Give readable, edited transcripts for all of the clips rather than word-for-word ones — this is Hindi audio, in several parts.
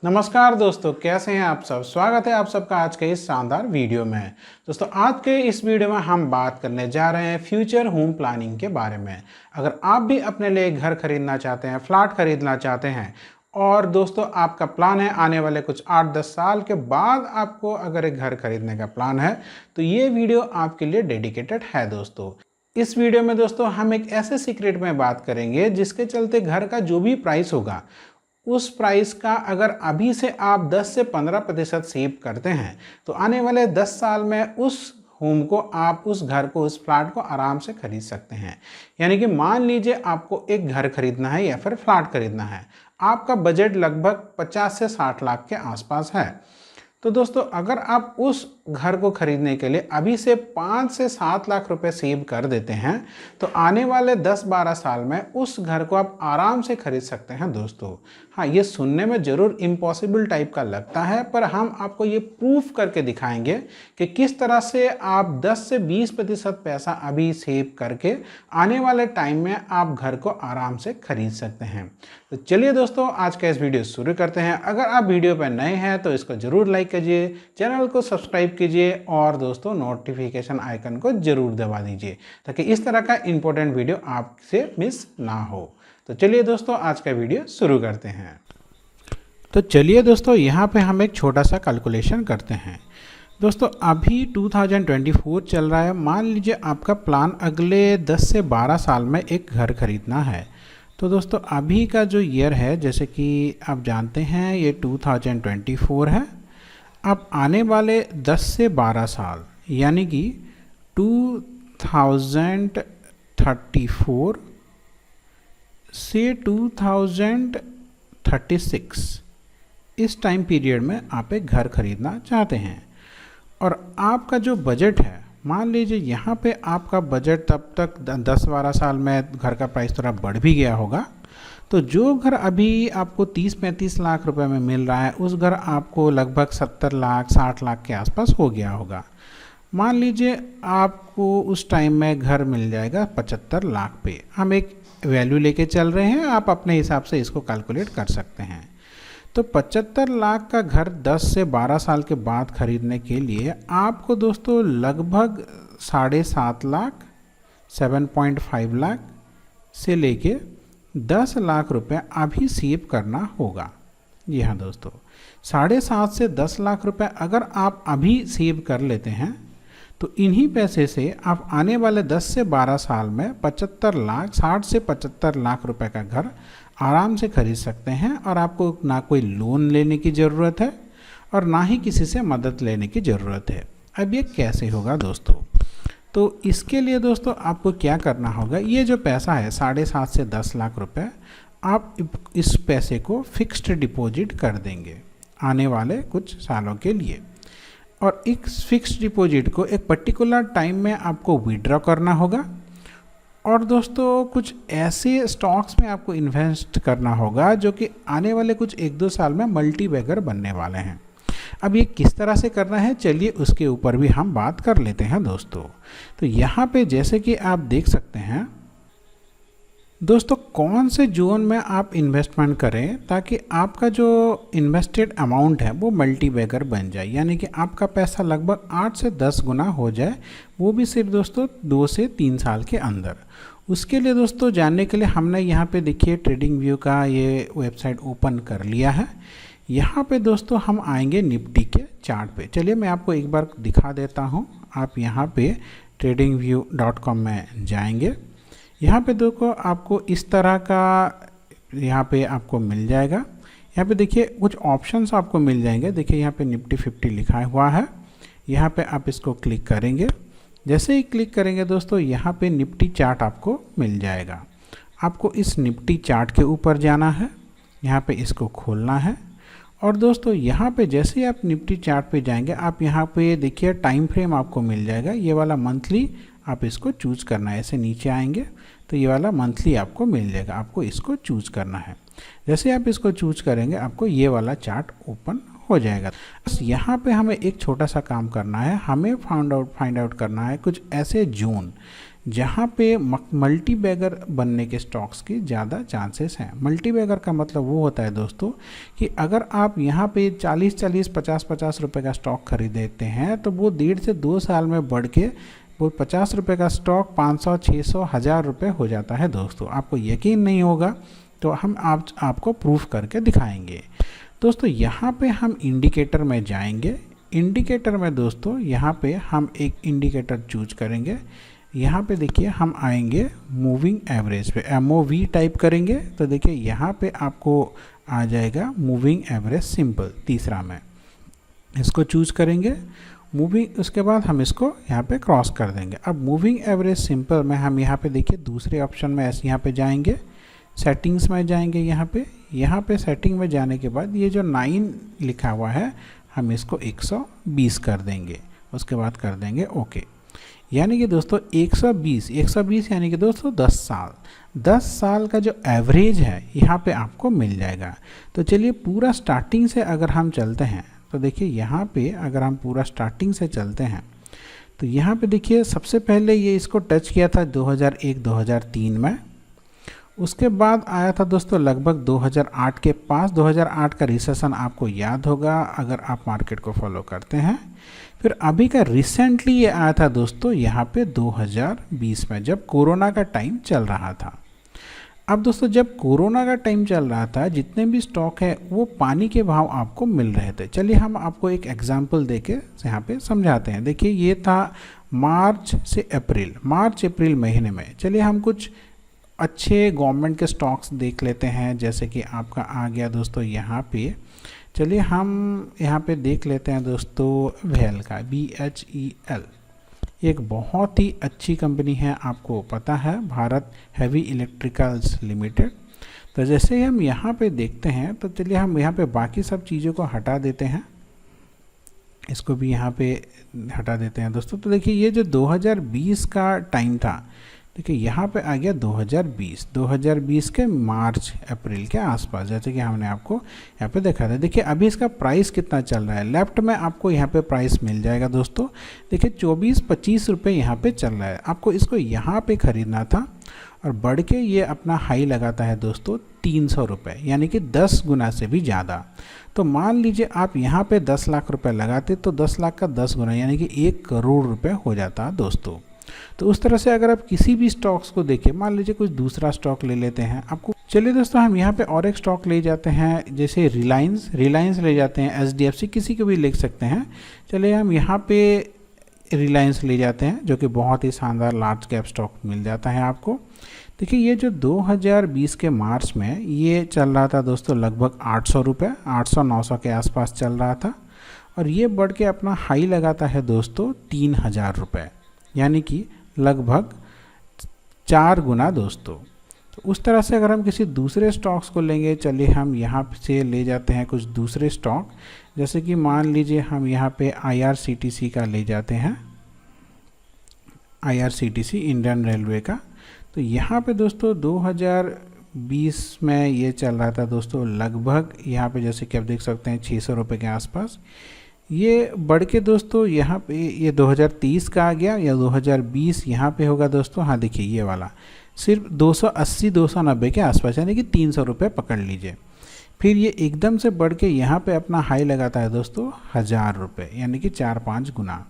नमस्कार दोस्तों, कैसे हैं आप सब। स्वागत है आप सबका आज के इस शानदार वीडियो में। दोस्तों आज के इस वीडियो में हम बात करने जा रहे हैं फ्यूचर होम प्लानिंग के बारे में। अगर आप भी अपने लिए घर खरीदना चाहते हैं, फ्लैट खरीदना चाहते हैं और दोस्तों आपका प्लान है आने वाले कुछ 8-10 साल के बाद आपको अगर एक घर खरीदने का प्लान है तो ये वीडियो आपके लिए डेडिकेटेड है। दोस्तों इस वीडियो में दोस्तों हम एक ऐसे सीक्रेट में बात करेंगे जिसके चलते घर का जो भी प्राइस होगा उस प्राइस का अगर अभी से आप 10 से 15% सेव करते हैं तो आने वाले 10 साल में उस होम को, आप उस घर को, उस फ्लैट को आराम से खरीद सकते हैं। यानी कि मान लीजिए आपको एक घर खरीदना है या फिर फ्लैट खरीदना है, आपका बजट लगभग 50 से 60 लाख के आसपास है। तो दोस्तों अगर आप उस घर को खरीदने के लिए अभी से 5 से 7 लाख रुपए सेव कर देते हैं तो आने वाले 10-12 साल में उस घर को आप आराम से खरीद सकते हैं। दोस्तों हाँ, ये सुनने में ज़रूर इम्पॉसिबल टाइप का लगता है, पर हम आपको ये प्रूफ करके दिखाएंगे कि किस तरह से आप 10 से 20% पैसा अभी सेव करके आने वाले टाइम में आप घर को आराम से खरीद सकते हैं। तो चलिए दोस्तों आज का इस वीडियो शुरू करते हैं। अगर आप वीडियो पर नए हैं तो इसको ज़रूर लाइक कीजिए, चैनल को सब्सक्राइब कीजिए और दोस्तों नोटिफिकेशन आइकन को ज़रूर दबा दीजिए ताकि इस तरह का इंपॉर्टेंट वीडियो आपसे मिस ना हो। तो चलिए दोस्तों आज का वीडियो शुरू करते हैं। तो चलिए दोस्तों यहाँ पे हम एक छोटा सा कैलकुलेशन करते हैं। दोस्तों अभी 2024 चल रहा है। मान लीजिए आपका प्लान अगले 10 से 12 साल में एक घर खरीदना है। तो दोस्तों अभी का जो ईयर है, जैसे कि आप जानते हैं ये 2024 है। अब आने वाले 10 से 12 साल यानी कि 2034 से 2036 इस टाइम पीरियड में आप एक घर खरीदना चाहते हैं और आपका जो बजट है, मान लीजिए यहाँ पे आपका बजट तब तक 10-12 साल में घर का प्राइस थोड़ा बढ़ भी गया होगा। तो जो घर अभी आपको 30-35 लाख रुपए में मिल रहा है उस घर आपको लगभग 70 लाख 60 लाख के आसपास हो गया होगा। मान लीजिए आपको उस टाइम में घर मिल जाएगा 75 लाख पे। हम एक वैल्यू लेके चल रहे हैं, आप अपने हिसाब से इसको कैलकुलेट कर सकते हैं। तो 75 लाख का घर 10 से 12 साल के बाद खरीदने के लिए आपको दोस्तों लगभग 7.5 लाख 7.5 लाख से लेके 10 लाख रुपए अभी सेव करना होगा। जी हाँ दोस्तों, 7.5 से 10 लाख रुपए अगर आप अभी सेव कर लेते हैं तो इन्हीं पैसे से आप आने वाले 10 से 12 साल में 60 से 75 लाख रुपए का घर आराम से खरीद सकते हैं और आपको ना कोई लोन लेने की ज़रूरत है और ना ही किसी से मदद लेने की ज़रूरत है। अब ये कैसे होगा दोस्तों? तो इसके लिए दोस्तों आपको क्या करना होगा, ये जो पैसा है 7.5 से 10 लाख रुपए, आप इस पैसे को फिक्स्ड डिपॉजिट कर देंगे आने वाले कुछ सालों के लिए। और इस फिक्स्ड डिपॉजिट को एक पर्टिकुलर टाइम में आपको विड्रॉ करना होगा और दोस्तों कुछ ऐसे स्टॉक्स में आपको इन्वेस्ट करना होगा जो कि आने वाले कुछ 1-2 साल में मल्टी बैगर बनने वाले हैं। अब ये किस तरह से करना है, चलिए उसके ऊपर भी हम बात कर लेते हैं दोस्तों। तो यहाँ पे जैसे कि आप देख सकते हैं दोस्तों, कौन से जोन में आप इन्वेस्टमेंट करें ताकि आपका जो इन्वेस्टेड अमाउंट है वो मल्टी बैगर बन जाए, यानी कि आपका पैसा लगभग 8 से 10 गुना हो जाए, वो भी सिर्फ दोस्तों 2 से 3 साल के अंदर। उसके लिए दोस्तों जानने के लिए हमने यहाँ पे देखिए ट्रेडिंग व्यू का ये वेबसाइट ओपन कर लिया है। यहाँ पे दोस्तों हम आएंगे निफ्टी के चार्ट पे। चलिए मैं आपको एक बार दिखा देता हूँ। आप यहाँ पे tradingview.com में जाएंगे। यहाँ पे देखो आपको इस तरह का यहाँ पे आपको मिल जाएगा। यहाँ पे देखिए कुछ ऑप्शंस आपको मिल जाएंगे। देखिए यहाँ पे निफ्टी 50 लिखा हुआ है। यहाँ पे आप इसको क्लिक करेंगे। जैसे ही क्लिक करेंगे दोस्तों यहाँ पे निफ्टी चार्ट आपको मिल जाएगा। आपको इस निफ्टी चार्ट के ऊपर जाना है, यहाँ पे इसको खोलना है और दोस्तों यहाँ पे जैसे ही आप निफ्टी चार्ट पे जाएंगे आप यहाँ पे देखिए टाइम फ्रेम आपको मिल जाएगा। ये वाला मंथली आप इसको चूज़ करना है। ऐसे नीचे आएंगे तो ये वाला मंथली आपको मिल जाएगा, आपको इसको चूज़ करना है। जैसे आप इसको चूज़ करेंगे आपको ये वाला चार्ट ओपन हो जाएगा। बस यहाँ पे हमें एक छोटा सा काम करना है, हमें फाइंड आउट करना है कुछ ऐसे जोन जहाँ पे मल्टी बैगर बनने के स्टॉक्स की ज़्यादा चांसेस हैं। मल्टी बैगर का मतलब वो होता है दोस्तों कि अगर आप यहाँ पे 40-40, 50-50 रुपये का स्टॉक खरीदते हैं तो वो 1.5 से 2 साल में बढ़ के वो 50 रुपये का स्टॉक 500, 600, 1000 रुपये हो जाता है दोस्तों। आपको यकीन नहीं होगा तो हम आपको प्रूफ करके दिखाएंगे। दोस्तों यहाँ पे हम इंडिकेटर में जाएंगे। इंडिकेटर में दोस्तों यहाँ पे हम एक इंडिकेटर चूज करेंगे। यहाँ पे देखिए हम आएंगे मूविंग एवरेज पे, MOV टाइप करेंगे तो देखिए यहाँ पे आपको आ जाएगा मूविंग एवरेज सिंपल, तीसरा में इसको चूज करेंगे। मूविंग, उसके बाद हम इसको यहाँ पे क्रॉस कर देंगे। अब मूविंग एवरेज सिंपल में हम यहाँ पे देखिए दूसरे ऑप्शन में ऐसे यहाँ पे जाएंगे, सेटिंग्स में जाएंगे। यहाँ पे सेटिंग में जाने के बाद ये जो 9 लिखा हुआ है हम इसको 120 कर देंगे, उसके बाद कर देंगे ओके। यानी कि दोस्तों 120 यानी कि दोस्तों 10 साल का जो एवरेज है यहाँ पे आपको मिल जाएगा। तो चलिए पूरा स्टार्टिंग से अगर हम चलते हैं तो देखिए यहाँ पे अगर हम पूरा स्टार्टिंग से चलते हैं तो यहाँ पे देखिए सबसे पहले ये इसको टच किया था 2001-2003 में। उसके बाद आया था दोस्तों लगभग 2008 के पास। 2008 का रिसेशन आपको याद होगा अगर आप मार्केट को फॉलो करते हैं। फिर अभी का रिसेंटली ये आया था दोस्तों यहाँ पे 2020 में, जब कोरोना का टाइम चल रहा था। अब दोस्तों जब कोरोना का टाइम चल रहा था जितने भी स्टॉक है वो पानी के भाव आपको मिल रहे थे। चलिए हम आपको एक एग्जांपल देके यहाँ पे समझाते हैं। देखिए ये था मार्च अप्रैल महीने में। चलिए हम कुछ अच्छे गवर्नमेंट के स्टॉक्स देख लेते हैं। जैसे कि आपका आ गया दोस्तों यहाँ पे, चलिए हम यहाँ पे देख लेते हैं दोस्तों वेल का, BHEL एक बहुत ही अच्छी कंपनी है, आपको पता है, भारत हैवी इलेक्ट्रिकल्स लिमिटेड। तो जैसे ही हम यहाँ पे देखते हैं तो चलिए हम यहाँ पे बाकी सब चीज़ों को हटा देते हैं, इसको भी यहाँ पे हटा देते हैं दोस्तों। तो देखिए ये जो 2020 का टाइम था, देखिए यहाँ पे आ गया 2020 के मार्च अप्रैल के आसपास, जैसे कि हमने आपको यहाँ पे देखा था। देखिए अभी इसका प्राइस कितना चल रहा है, लेफ्ट में आपको यहाँ पे प्राइस मिल जाएगा दोस्तों। देखिए 24-25 रुपये यहाँ पे चल रहा है। आपको इसको यहाँ पे ख़रीदना था और बढ़ के ये अपना हाई लगाता है दोस्तों 300 रुपये, यानी कि 10 गुना से भी ज़्यादा। तो मान लीजिए आप यहाँ पे 10 लाख रुपए लगाते तो 10 लाख का 10 गुना यानी कि 1 करोड़ रुपए हो जाता दोस्तों। तो उस तरह से अगर आप किसी भी स्टॉक्स को देखिए, मान लीजिए कुछ दूसरा स्टॉक ले लेते हैं आपको। चलिए दोस्तों हम यहाँ पे और एक स्टॉक ले जाते हैं, जैसे रिलायंस ले जाते हैं, SDFC किसी को भी ले सकते हैं। चलिए हम यहाँ पे रिलायंस ले जाते हैं जो कि बहुत ही शानदार लार्ज कैप स्टॉक मिल जाता है आपको। देखिए ये जो 2020 के मार्च में ये चल रहा था दोस्तों लगभग 800 रुपये, 800-900 के आसपास चल रहा था और ये बढ़ के अपना हाई लगाता है दोस्तों 3000 रुपये, यानी कि लगभग 4 गुना दोस्तों। तो उस तरह से अगर हम किसी दूसरे स्टॉक्स को लेंगे, चलिए हम यहाँ से ले जाते हैं कुछ दूसरे स्टॉक, जैसे कि मान लीजिए हम यहाँ पे IRCTC का ले जाते हैं, IRCTC इंडियन रेलवे का। तो यहाँ पे दोस्तों 2020 में ये चल रहा था दोस्तों लगभग, यहाँ पे जैसे कि आप देख सकते हैं 600 रुपये के आसपास। ये बढ़ के दोस्तों यहाँ पे ये 2030 का आ गया या 2020 यहाँ पे होगा दोस्तों। हाँ देखिए ये वाला सिर्फ 280-290 के आसपास, यानी कि 300 रुपये पकड़ लीजिए। फिर ये एकदम से बढ़ के यहाँ पे अपना हाई लगाता है दोस्तों 1000 रुपये, यानी कि 4-5 गुना।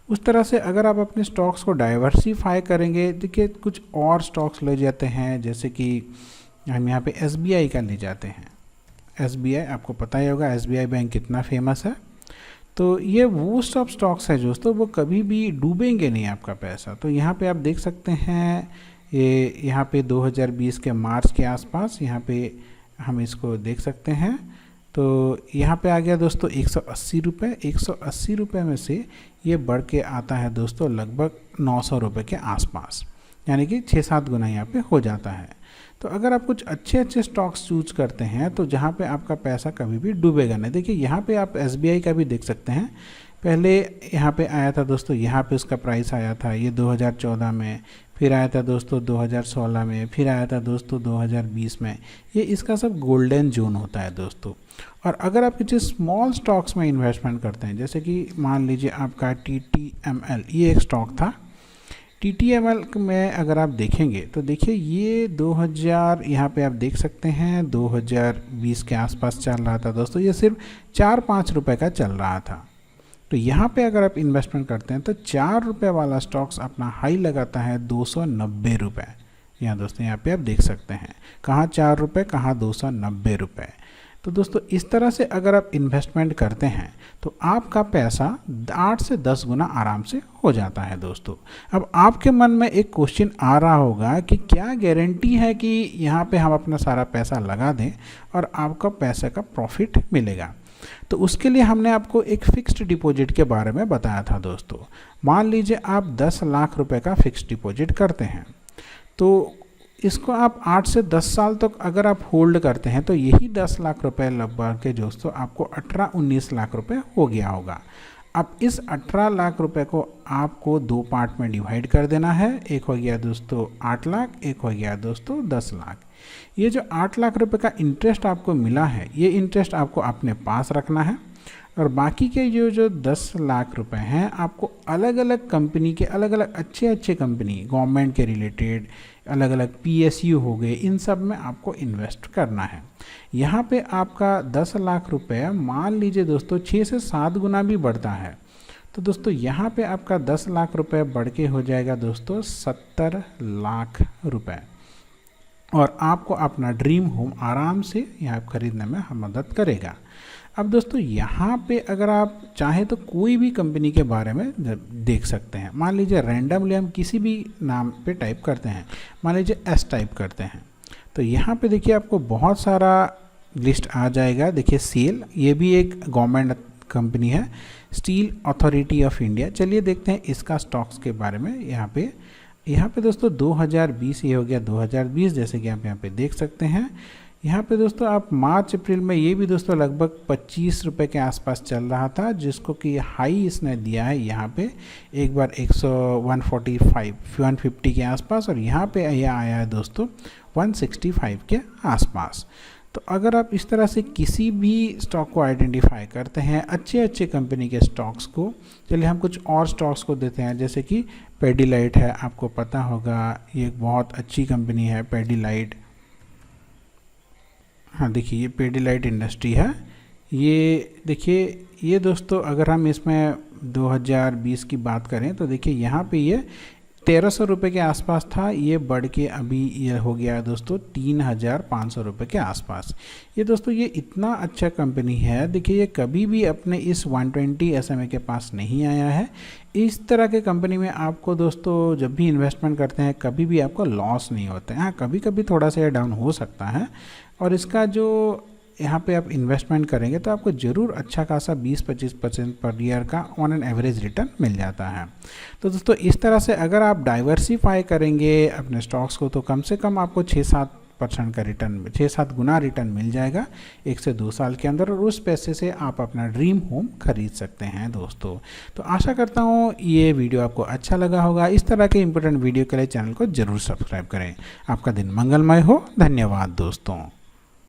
उस तरह से अगर आप अपने स्टॉक्स को डाइवर्सिफाई करेंगे, देखिए कुछ और स्टॉक्स ले जाते हैं, जैसे कि हम यहाँ पे SBI का ले जाते हैं। SBI आपको पता ही होगा SBI बैंक कितना फेमस है। तो ये वो सब स्टॉक्स है दोस्तों, वो कभी भी डूबेंगे नहीं आपका पैसा। तो यहाँ पे आप देख सकते हैं ये यहाँ पे 2020 के मार्च के आसपास यहाँ पे हम इसको देख सकते हैं। तो यहाँ पे आ गया दोस्तों 180 रुपये। 180 रुपये में से ये बढ़ के आता है दोस्तों लगभग 900 रुपये के आसपास, यानी कि 6-7 गुना यहाँ पे हो जाता है। तो अगर आप कुछ अच्छे स्टॉक्स चूज करते हैं तो जहाँ पे आपका पैसा कभी भी डूबेगा नहीं। देखिए यहाँ पे आप SBI का भी देख सकते हैं, पहले यहाँ पे आया था दोस्तों, यहाँ पे उसका प्राइस आया था ये 2014 में, फिर आया था दोस्तों 2016 में, फिर आया था दोस्तों 2020 में। ये इसका सब गोल्डन जोन होता है दोस्तों। और अगर आप किसी स्मॉल स्टॉक्स में इन्वेस्टमेंट करते हैं, जैसे कि मान लीजिए आपका TTML ये एक स्टॉक था। TTML में अगर आप देखेंगे तो देखिए ये 2000 यहाँ पे आप देख सकते हैं 2020 के आसपास चल रहा था दोस्तों। ये सिर्फ 4-5 रुपए का चल रहा था। तो यहाँ पे अगर आप इन्वेस्टमेंट करते हैं तो 4 रुपये वाला स्टॉक्स अपना हाई लगाता है 290 रुपये। यहाँ दोस्तों यहाँ पे आप देख सकते हैं कहाँ 4 रुपये कहाँ 290 रुपये। तो दोस्तों इस तरह से अगर आप इन्वेस्टमेंट करते हैं तो आपका पैसा 8 से 10 गुना आराम से हो जाता है दोस्तों। अब आपके मन में एक क्वेश्चन आ रहा होगा कि क्या गारंटी है कि यहाँ पे हम अपना सारा पैसा लगा दें और आपका पैसे का प्रॉफिट मिलेगा। तो उसके लिए हमने आपको एक फ़िक्स्ड डिपॉजिट के बारे में बताया था दोस्तों। मान लीजिए आप 10 लाख रुपए का फ़िक्स्ड डिपॉजिट करते हैं तो इसको आप 8 से 10 साल तक अगर आप होल्ड करते हैं तो यही 10 लाख रुपए लगभग के दोस्तों आपको 18-19 लाख रुपए हो गया होगा। अब इस 18 लाख रुपए को आपको 2 पार्ट में डिवाइड कर देना है। एक हो गया दोस्तों 8 लाख, एक हो गया दोस्तों 10 लाख। ये जो 8 लाख रुपए का इंटरेस्ट आपको मिला है ये इंटरेस्ट आपको अपने पास रखना है और बाकी के जो 10 लाख रुपए हैं आपको अलग अलग कंपनी के अलग अलग अच्छे कंपनी गवर्नमेंट के रिलेटेड अलग अलग PSU हो गए, इन सब में आपको इन्वेस्ट करना है। यहाँ पे आपका 10 लाख रुपए मान लीजिए दोस्तों 6 से 7 गुना भी बढ़ता है तो दोस्तों यहाँ पे आपका 10 लाख रुपए बढ़ के हो जाएगा दोस्तों 70 लाख रुपए और आपको अपना ड्रीम होम आराम से यहाँ खरीदने में मदद करेगा। अब दोस्तों यहाँ पे अगर आप चाहें तो कोई भी कंपनी के बारे में देख सकते हैं। मान लीजिए रैंडमली हम किसी भी नाम पे टाइप करते हैं, मान लीजिए S टाइप करते हैं तो यहाँ पे देखिए आपको बहुत सारा लिस्ट आ जाएगा। देखिए सेल, ये भी एक गवर्नमेंट कंपनी है, स्टील अथॉरिटी ऑफ इंडिया। चलिए देखते हैं इसका स्टॉक्स के बारे में। यहाँ पे दोस्तों 2020 ये हो गया 2020 जैसे कि आप यहाँ पे देख सकते हैं। यहाँ पे दोस्तों आप मार्च अप्रैल में ये भी दोस्तों लगभग 25 रुपये के आसपास चल रहा था, जिसको कि हाई इसने दिया है यहाँ पे एक बार 145 150 के आसपास और यहाँ पे यह आया है दोस्तों 165 के आसपास। तो अगर आप इस तरह से किसी भी स्टॉक को आइडेंटिफाई करते हैं अच्छे कंपनी के स्टॉक्स को, चलिए हम कुछ और स्टॉक्स को देते हैं जैसे कि पेडिलाइट है, आपको पता होगा ये एक बहुत अच्छी कंपनी है पेडिलाइट। हाँ देखिए ये पेडिलाइट इंडस्ट्री है। ये देखिए ये दोस्तों अगर हम इसमें 2020 की बात करें तो देखिए यहाँ पे ये 1300 रुपये के आसपास था, ये बढ़ के अभी ये हो गया दोस्तों 3500 रुपये के आसपास। ये दोस्तों ये इतना अच्छा कंपनी है, देखिए ये कभी भी अपने इस 120 SMA के पास नहीं आया है। इस तरह के कंपनी में आपको दोस्तों जब भी इन्वेस्टमेंट करते हैं कभी भी आपको लॉस नहीं होता है। हाँ कभी कभी थोड़ा सा डाउन हो सकता है और इसका जो यहाँ पे आप इन्वेस्टमेंट करेंगे तो आपको ज़रूर अच्छा खासा 20-25% पर ईयर का ऑन एन एवरेज रिटर्न मिल जाता है। तो दोस्तों इस तरह से अगर आप डाइवर्सिफाई करेंगे अपने स्टॉक्स को तो कम से कम आपको 6-7% का रिटर्न 6-7 गुना रिटर्न मिल जाएगा 1 से 2 साल के अंदर और उस पैसे से आप अपना ड्रीम होम खरीद सकते हैं दोस्तों। तो आशा करता हूँ ये वीडियो आपको अच्छा लगा होगा। इस तरह के इंपॉर्टेंट वीडियो के लिए चैनल को ज़रूर सब्सक्राइब करें। आपका दिन मंगलमय हो। धन्यवाद दोस्तों।